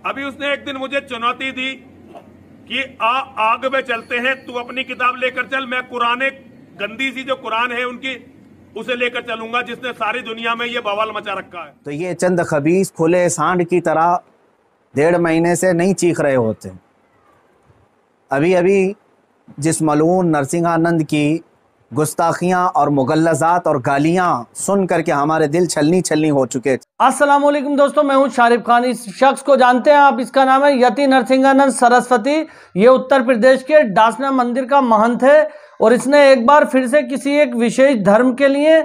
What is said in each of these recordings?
अभी उसने एक दिन मुझे चुनौती दी कि आग में चलते हैं, तू अपनी किताब लेकर चल, मैं कुरान, गंदी सी जो कुरान है उनकी, उसे लेकर चलूंगा जिसने सारी दुनिया में ये बवाल मचा रखा है। तो ये चंद खबीस खुले सांड की तरह 1.5 महीने से नहीं चीख रहे होते। अभी अभी जिस मलून नरसिंहानंद की गुस्ताखियां और मुगल्लज़ात और गालियां सुन करके हमारे दिल छलनी छलनी हो चुके थे। अस्सलाम वालेकुम दोस्तों, मैं हूं शारिफ खान। इस शख्स को जानते हैं आप, इसका नाम है यति नरसिंहानंद सरस्वती। ये उत्तर प्रदेश के डासना मंदिर का महंत है और इसने एक बार फिर से किसी एक विशेष धर्म के लिए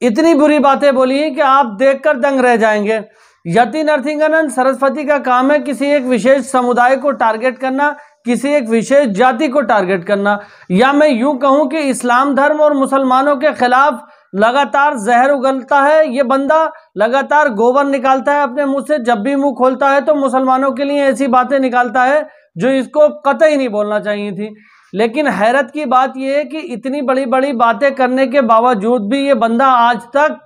इतनी बुरी बातें बोली हैं कि आप देखकर दंग रह जाएंगे। यति नरसिंहानंद सरस्वती का काम है किसी एक विशेष समुदाय को टारगेट करना, किसी एक विशेष जाति को टारगेट करना, या मैं यूं कहूं कि इस्लाम धर्म और मुसलमानों के खिलाफ लगातार जहर उगलता है। ये बंदा लगातार गोबर निकालता है अपने मुंह से, जब भी मुंह खोलता है तो मुसलमानों के लिए ऐसी बातें निकालता है जो इसको कतई नहीं बोलना चाहिए थी। लेकिन हैरत की बात यह है कि इतनी बड़ी बड़ी बातें करने के बावजूद भी ये बंदा आज तक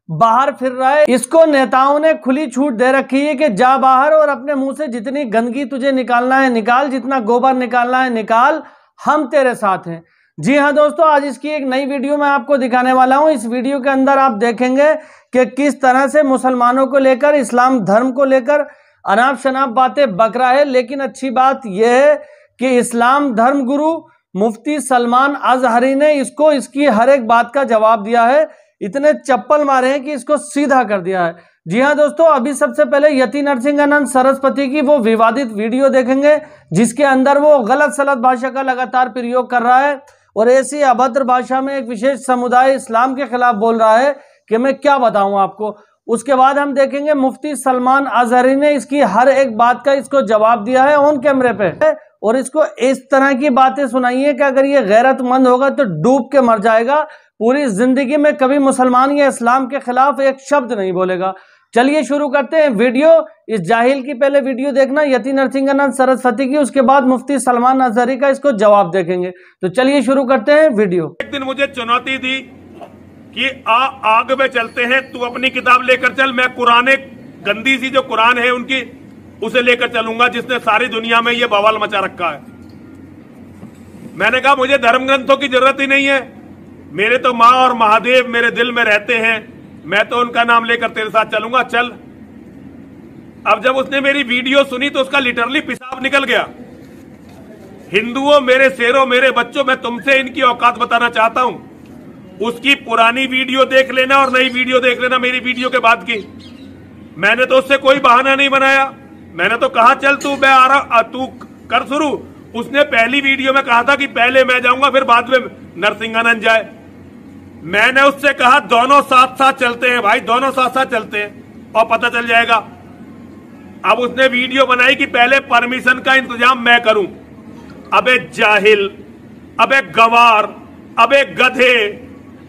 बाहर फिर रहा है। इसको नेताओं ने खुली छूट दे रखी है कि जा बाहर और अपने मुंह से जितनी गंदगी तुझे निकालना है निकाल, जितना गोबर निकालना है निकाल, हम तेरे साथ हैं। जी हाँ दोस्तों, आज इसकी एक नई वीडियो मैं आपको दिखाने वाला हूं। इस वीडियो के अंदर आप देखेंगे कि किस तरह से मुसलमानों को लेकर, इस्लाम धर्म को लेकर अनाप शनाप बातें बक रहा है। लेकिन अच्छी बात यह है कि इस्लाम धर्म गुरु मुफ्ती सलमान अजहरी ने इसको इसकी हर एक बात का जवाब दिया है। इतने चप्पल मारे हैं कि इसको सीधा कर दिया है। जी हाँ दोस्तों, अभी सबसे पहले यति नरसिंहानंद सरस्वती की वो विवादित वीडियो देखेंगे जिसके अंदर वो गलत सलत भाषा का लगातार प्रयोग कर रहा है और ऐसी अभद्र भाषा में एक विशेष समुदाय इस्लाम के खिलाफ बोल रहा है कि मैं क्या बताऊं आपको। उसके बाद हम देखेंगे मुफ्ती सलमान अजहरी ने इसकी हर एक बात का इसको जवाब दिया है ऑन कैमरे पे, और इसको इस तरह की बातें सुनाई है कि अगर ये गैरतमंद होगा तो डूब के मर जाएगा, पूरी जिंदगी में कभी मुसलमान या इस्लाम के खिलाफ एक शब्द नहीं बोलेगा। चलिए शुरू करते हैं वीडियो। इस जाहिल की पहले वीडियो देखना यति नरसिंहानंद सरस्वती की, उसके बाद मुफ्ती सलमान अजहरी का इसको जवाब देखेंगे। तो चलिए शुरू करते हैं वीडियो। एक दिन मुझे चुनौती दी कि आग में चलते हैं, तू अपनी किताब लेकर चल, मैं कुरान, गंदी सी जो कुरान है उनकी, उसे लेकर चलूंगा जिसने सारी दुनिया में ये बवाल मचा रखा है। मैंने कहा मुझे धर्म ग्रंथों की जरूरत ही नहीं है, मेरे तो माँ और महादेव मेरे दिल में रहते हैं, मैं तो उनका नाम लेकर तेरे साथ चलूंगा, चल। अब जब उसने मेरी वीडियो सुनी तो उसका लिटरली पेशाब निकल गया। हिंदुओं, मेरे शेरों, मेरे बच्चों, मैं तुमसे इनकी औकात बताना चाहता हूं। उसकी पुरानी वीडियो देख लेना और नई वीडियो देख लेना मेरी वीडियो के बाद की। मैंने तो उससे कोई बहाना नहीं बनाया, मैंने तो कहा चल तू, मैं आ रहा, तू कर शुरू। उसने पहली वीडियो में कहा था कि पहले मैं जाऊंगा फिर बाद में नरसिंहानंद जाए। मैंने उससे कहा दोनों साथ साथ चलते हैं भाई, दोनों साथ साथ चलते हैं और पता चल जाएगा। अब उसने वीडियो बनाई कि पहले परमिशन का इंतजाम मैं करूं। अबे जाहिल, अबे गवार, अबे गधे,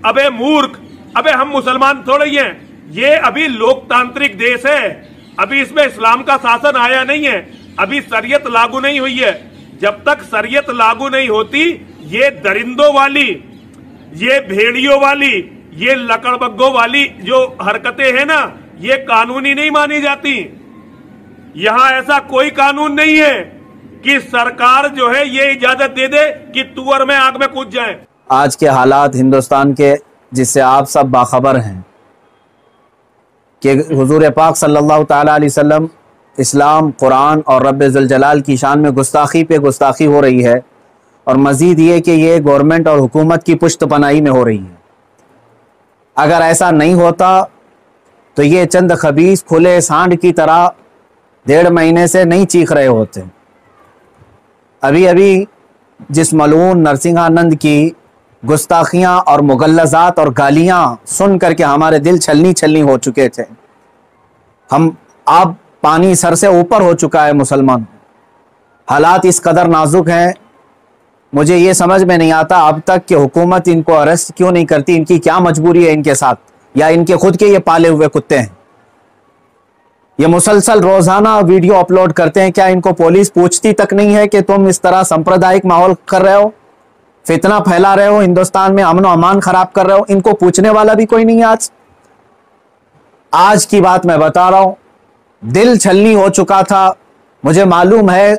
अबे मूर्ख, अबे हम मुसलमान थोड़े ही हैं, ये अभी लोकतांत्रिक देश है, अभी इसमें इस्लाम का शासन आया नहीं है, अभी शरीयत लागू नहीं हुई है। जब तक शरीयत लागू नहीं होती, ये दरिंदों वाली, ये भेड़ियों वाली, ये लकड़बग्गों वाली जो हरकतें हैं ना, ये कानूनी नहीं मानी जाती। यहां ऐसा कोई कानून नहीं है कि सरकार जो है ये इजाजत दे दे कि तू और मैं आग में कूद जाए। आज के हालात हिंदुस्तान के, जिससे आप सब बाखबर हैं कि हुजूर पाक सल्लल्लाहु ताला अलैहि वसल्लम, इस्लाम, कुरान और रब्बे ज़ुल जलाल की शान में गुस्ताखी पे गुस्ताखी हो रही है, और मज़ीद ये कि ये गवर्नमेंट और हुकूमत की पुश्त पनाही में हो रही है। अगर ऐसा नहीं होता तो ये चंद खबीस खुले सांड की तरह 1.5 महीने से नहीं चीख रहे होते। अभी अभी जिस मलून नरसिंहानंद की गुस्ताखियां और मुगल्लज़ात और गालियां सुन करके हमारे दिल छलनी छलनी हो चुके थे। अब पानी सर से ऊपर हो चुका है मुसलमान। हालात इस कदर नाजुक हैं, मुझे ये समझ में नहीं आता अब तक कि हुकूमत इनको अरेस्ट क्यों नहीं करती। इनकी क्या मजबूरी है इनके साथ, या इनके खुद के ये पाले हुए कुत्ते हैं। ये मुसलसल रोजाना वीडियो अपलोड करते हैं, क्या इनको पुलिस पूछती तक नहीं है कि तुम इस तरह सांप्रदायिक माहौल कर रहे हो, फितना फैला रहे हो, हिंदुस्तान में अमन अमान खराब कर रहे हो? इनको पूछने वाला भी कोई नहीं है। आज की बात मैं बता रहा हूं, दिल छलनी हो चुका था मुझे मालूम है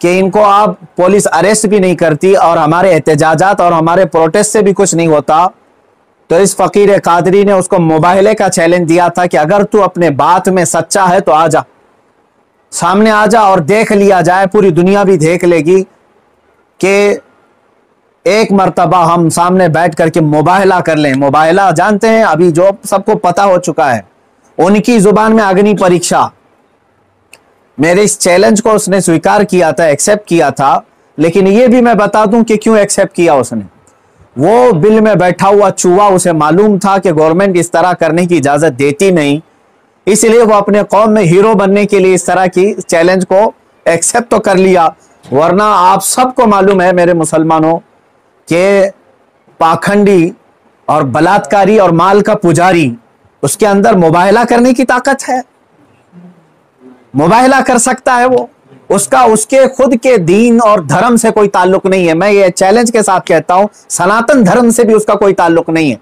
कि इनको आप पुलिस अरेस्ट भी नहीं करती और हमारे एहतजाजात और हमारे प्रोटेस्ट से भी कुछ नहीं होता। तो इस फकीर कादरी ने उसको मुबाहले का चैलेंज दिया था कि अगर तू अपने बात में सच्चा है तो आ जा, सामने आ जा और देख लिया जाए, पूरी दुनिया भी देख लेगी कि एक मर्तबा हम सामने बैठ करके मुबाहला कर लें। मुबाहला जानते हैं, अभी जो सबको पता हो चुका है, उनकी जुबान में अग्नि परीक्षा। मेरे इस चैलेंज को उसने स्वीकार किया था, एक्सेप्ट किया था, लेकिन यह भी मैं बता दूं कि क्यों एक्सेप्ट किया उसने। वो बिल में बैठा हुआ चूहा, उसे मालूम था कि गवर्नमेंट इस तरह करने की इजाजत देती नहीं, इसलिए वो अपने कौम में हीरो बनने के लिए इस तरह की चैलेंज को एक्सेप्ट तो कर लिया। वरना आप सबको मालूम है मेरे मुसलमानों कि पाखंडी और बलात्कारी और माल का पुजारी, उसके अंदर मुबाहला करने की ताकत है, मुबाहला कर सकता है वो। उसका उसके खुद के दीन और धर्म से कोई ताल्लुक नहीं है। मैं ये चैलेंज के साथ कहता हूं, सनातन धर्म से भी उसका कोई ताल्लुक नहीं है।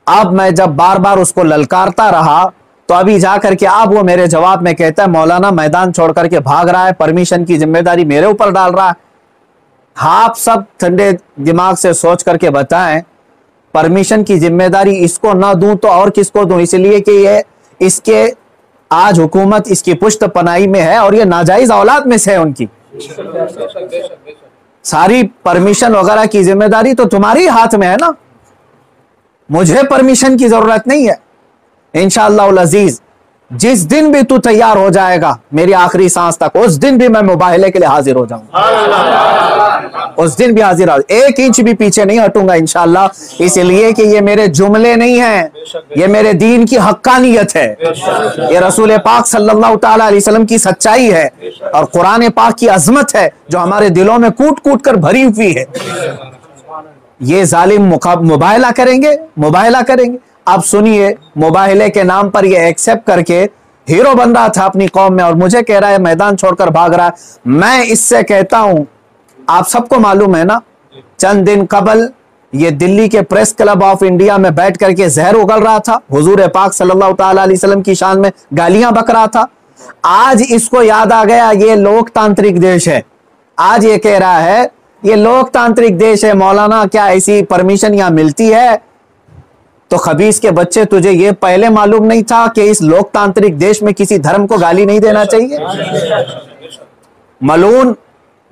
अब मैं जब बार बार उसको ललकारता रहा तो अभी जाकर के अब वो मेरे जवाब में कहता है मौलाना मैदान छोड़ करके भाग रहा है, परमिशन की जिम्मेदारी मेरे ऊपर डाल रहा है। आप सब ठंडे दिमाग से सोच करके बताएं, परमिशन की जिम्मेदारी इसको ना दूं तो और किसको दूं? इसलिए कि ये इसके आज हुकूमत इसकी पुश्त पनाही में है और ये नाजायज औलाद में से है उनकी। सारी परमिशन वगैरह की जिम्मेदारी तो तुम्हारी हाथ में है ना, मुझे परमिशन की जरूरत नहीं है। इंशाअल्लाह अजीज, जिस दिन भी तू तैयार हो जाएगा मेरी आखिरी सांस तक, उस दिन भी मैं मुबाहले के लिए हाजिर हो जाऊंगा, उस दिन भी हाजिर हो, 1 इंच भी पीछे नहीं हटूंगा इंशाअल्लाह। इसलिए कि ये मेरे जुमले नहीं हैं, ये मेरे दीन की हक्कानियत है, ये रसूल पाक सल्लल्लाहु तआला अलैहि वसल्लम की सच्चाई है और कुरान पाक की अजमत है जो हमारे दिलों में कूट कूट कर भरी हुई है। ये जालिम मुबाहला करेंगे, मुबाहला करेंगे। अब सुनिए, मुबाहले के नाम पर ये एक्सेप्ट करके हीरो बन रहा था अपनी कौम में और मुझे कह रहा है मैदान छोड़कर भाग रहा है। मैं इससे कहता हूं, आप सबको मालूम है ना, चंद दिन कबल ये दिल्ली के प्रेस क्लब ऑफ इंडिया में बैठ करके जहर उगल रहा था, हुजूर पाक सल्लल्लाहु तआला अलैहि वसल्लम की शान में गालियां बक रहा था। आज इसको याद आ गया ये लोकतांत्रिक देश है, आज ये कह रहा है ये लोकतांत्रिक देश है, मौलाना क्या ऐसी परमिशन यहां मिलती है? तो खबीस के बच्चे, तुझे ये पहले मालूम नहीं था कि इस लोकतांत्रिक देश में किसी धर्म को गाली नहीं देना चाहिए? मलून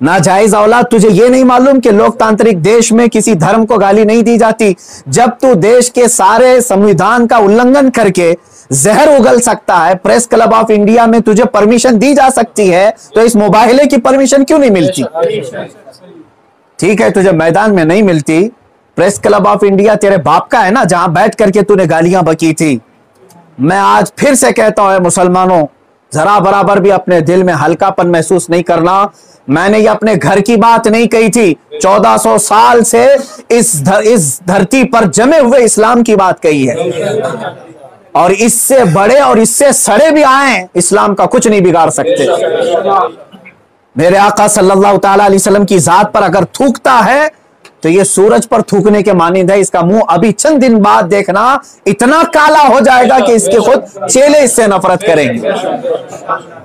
नाजायज औलाद, तुझे ये नहीं मालूम कि लोकतांत्रिक देश में किसी धर्म को गाली नहीं दी जाती? जब तू देश के सारे संविधान का उल्लंघन करके जहर उगल सकता है, प्रेस क्लब ऑफ इंडिया में तुझे परमिशन दी जा सकती है, तो इस मुबाहले की परमिशन क्यों नहीं मिलती? ठीक है, तुझे मैदान में नहीं मिलती, प्रेस क्लब ऑफ इंडिया तेरे बाप का है ना, जहां बैठ करके तूने गालियां बकी थी। मैं आज फिर से कहता हूं मुसलमानों, जरा बराबर भी अपने दिल में हल्कापन महसूस नहीं करना। मैंने ये अपने घर की बात नहीं कही थी, 1400 साल से इस धरती पर जमे हुए इस्लाम की बात कही है और इससे बड़े और इससे सड़े भी आए, इस्लाम का कुछ नहीं बिगाड़ सकते। मेरे आका सल्लल्लाहु तआला अलैहि वसल्लम की जात पर अगर थूकता है तो ये सूरज पर थूकने के मानिंद है। इसका मुंह अभी चंद दिन बाद देखना इतना काला हो जाएगा कि इसके खुद चेले इससे नफरत करेंगे।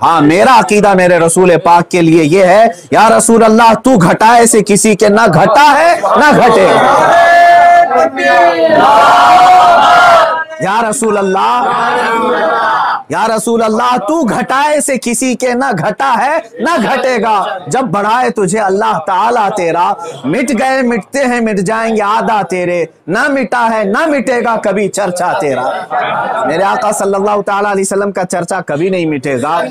हाँ, मेरा अकीदा मेरे रसूल पाक के लिए ये है, या रसूल अल्लाह तू घटाए से किसी के ना घटा है ना घटे। या रसूल अल्लाह, या रसूल अल्लाह तू घटाए से किसी के ना घटा है ना घटेगा। जब बढ़ाए तुझे अल्लाह ताला तेरा, मिट गए मिटते हैं मिट जाएंगे आदा तेरे, ना मिटा है ना मिटेगा कभी चर्चा तेरा। मेरे आका सल्लल्लाहु ताला अलैहि वसल्लम का चर्चा कभी नहीं मिटेगा।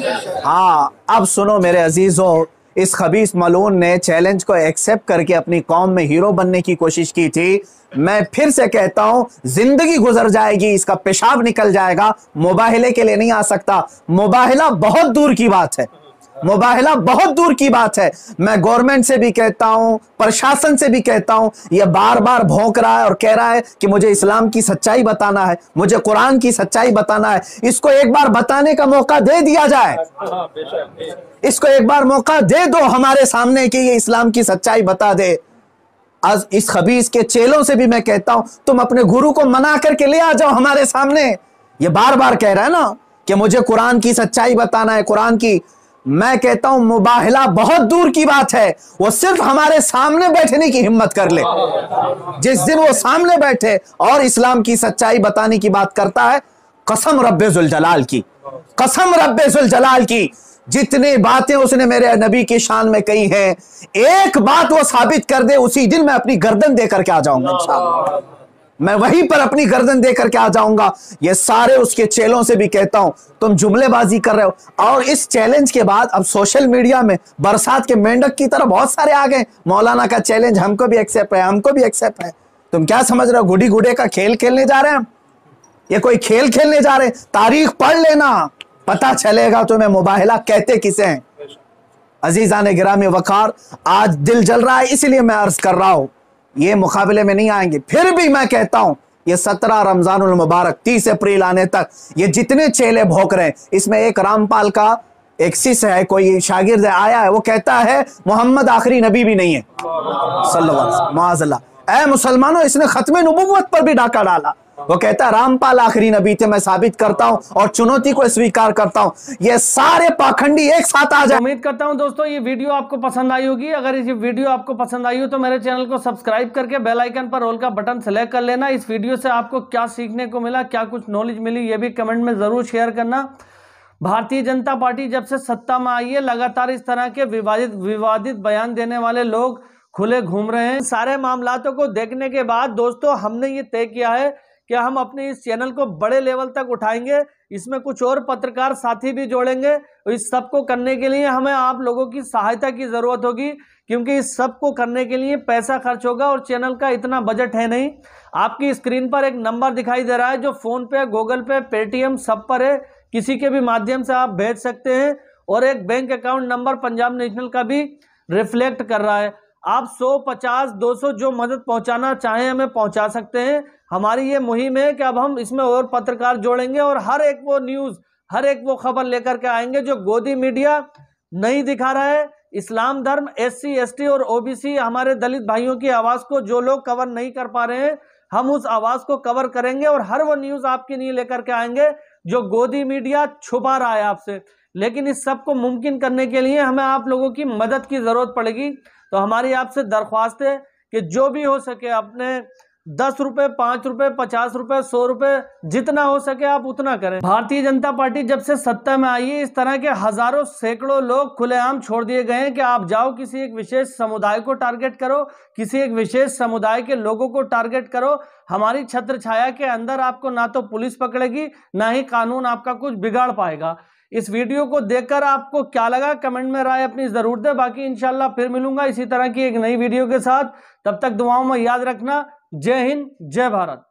हाँ, अब सुनो मेरे अजीजों, इस खबीस मलून ने चैलेंज को एक्सेप्ट करके अपनी कौम में हीरो बनने की कोशिश की थी। मैं फिर से कहता हूं, जिंदगी गुजर जाएगी, इसका पेशाब निकल जाएगा, मुबाहले के लिए नहीं आ सकता। मुबाहला बहुत दूर की बात है, मुबाहला बहुत दूर की बात है। मैं गवर्नमेंट से भी कहता हूं, प्रशासन से भी कहता हूं, यह बार बार भौंक रहा है और कह रहा है कि मुझे इस्लाम की सच्चाई बताना है, मुझे कुरान की सच्चाई बताना है। इसको एक बार बताने का मौका दे दिया जाए, इसको एक बार मौका दे दो हमारे सामने कि ये इस्लाम की सच्चाई बता दे। आज इस खबीस के चेलों से भी मैं कहता हूं, तुम अपने गुरु को मना करके ले आ जाओ हमारे सामने। ये बार बार कह रहा है ना कि मुझे कुरान की सच्चाई बताना है, कुरान की मैं कहता हूं मुबाहला बहुत दूर की बात है, वो सिर्फ हमारे सामने बैठने की हिम्मत कर ले। जिस दिन वो सामने बैठे और इस्लाम की सच्चाई बताने की बात करता है, कसम रब्बे जुल जलाल की, कसम रब्बे जुल जलाल की, जितनी बातें उसने मेरे नबी की शान में कही हैं, एक बात वो साबित कर दे, उसी दिन मैं अपनी गर्दन देकर के आ जाऊंगा इंशाअल्लाह। मैं वहीं पर अपनी गर्दन देकर के आ जाऊंगा। ये सारे उसके चेलों से भी कहता हूं, तुम जुमलेबाजी कर रहे हो। और इस चैलेंज के बाद अब सोशल मीडिया में बरसात के मेंढक की तरह बहुत सारे आ गए, मौलाना का चैलेंज हमको भी एक्सेप्ट है, हमको भी एक्सेप्ट है। तुम क्या समझ रहे हो, गुडी गुडे का खेल खेलने जा रहे हैं हम? ये कोई खेल खेलने जा रहे हैं? तारीख पढ़ लेना, पता चलेगा तुम्हें मुबाहला कहते किसे हैं। अजीजान गिरामी वकार, आज दिल जल रहा है, इसलिए मैं अर्ज कर रहा हूं, ये मुकाबले में नहीं आएंगे। फिर भी मैं कहता हूं, ये 17 रमजानुल मुबारक 30 अप्रैल आने तक ये जितने चेले भोंक रहे हैं, इसमें एक रामपाल का एक शिष्य है, कोई शागिर्द आया है, वो कहता है मोहम्मद आखिरी नबी भी नहीं है सल्लल्लाहु अलैहि वसल्लम। माअज़ल्लाह। ऐ मुसलमानों, इसने खत्मे नबुव्वत पर भी डाका डाला। वो कहता है रामपाल आखिरी नबी थे, मैं साबित करता हूं और चुनौती को स्वीकार करता हूं। ये सारे पाखंडी एक साथ आ जाए। उम्मीद करता हूं दोस्तों ये वीडियो आपको पसंद आई होगी। अगर ये वीडियो आपको पसंद आई हो तो मेरे चैनल को सब्सक्राइब करके बेल आइकन पर ऑल का बटन सेलेक्ट कर लेना। इस वीडियो से आपको क्या सीखने को मिला, क्या कुछ नॉलेज मिली, ये भी कमेंट में जरूर शेयर करना। भारतीय जनता पार्टी जब से सत्ता में आई है, लगातार इस तरह के विवादित बयान देने वाले लोग खुले घूम रहे हैं। सारे मामलातों को देखने के बाद दोस्तों हमने ये तय किया है कि हम अपने इस चैनल को बड़े लेवल तक उठाएंगे। इसमें कुछ और पत्रकार साथी भी जोड़ेंगे। इस सब को करने के लिए हमें आप लोगों की सहायता की जरूरत होगी, क्योंकि इस सब को करने के लिए पैसा खर्च होगा और चैनल का इतना बजट है नहीं। आपकी स्क्रीन पर एक नंबर दिखाई दे रहा है जो फोन पे, गूगल पे, पेटीएम सब पर है, किसी के भी माध्यम से आप भेज सकते हैं। और एक bank account number Punjab national का भी रिफ्लेक्ट कर रहा है। आप 100, 50, 200 जो मदद पहुंचाना चाहें हमें पहुंचा सकते हैं। हमारी ये मुहिम है कि अब हम इसमें और पत्रकार जोड़ेंगे और हर एक वो न्यूज़, हर एक वो खबर लेकर के आएंगे जो गोदी मीडिया नहीं दिखा रहा है। इस्लाम धर्म, SC, ST और OBC हमारे दलित भाइयों की आवाज़ को जो लोग कवर नहीं कर पा रहे हैं, हम उस आवाज़ को कवर करेंगे और हर वो न्यूज़ आपके लिए लेकर के आएंगे जो गोदी मीडिया छुपा रहा है आपसे। लेकिन इस सब को मुमकिन करने के लिए हमें आप लोगों की मदद की ज़रूरत पड़ेगी। तो हमारी आपसे दरख्वास्त है कि जो भी हो सके अपने 10 रुपए, 5 रुपए, 50 रुपए, 100 रुपए, जितना हो सके आप उतना करें। भारतीय जनता पार्टी जब से सत्ता में आई है, इस तरह के हजारों सैकड़ों लोग खुलेआम छोड़ दिए गए हैं कि आप जाओ किसी एक विशेष समुदाय को टारगेट करो, किसी एक विशेष समुदाय के लोगों को टारगेट करो। हमारी छत्र छाया के अंदर आपको ना तो पुलिस पकड़ेगी, ना ही कानून आपका कुछ बिगाड़ पाएगा। इस वीडियो को देखकर आपको क्या लगा, कमेंट में राय अपनी जरूर दें। बाकी इंशाल्लाह फिर मिलूंगा इसी तरह की एक नई वीडियो के साथ। तब तक दुआओं में याद रखना। जय हिंद, जय भारत।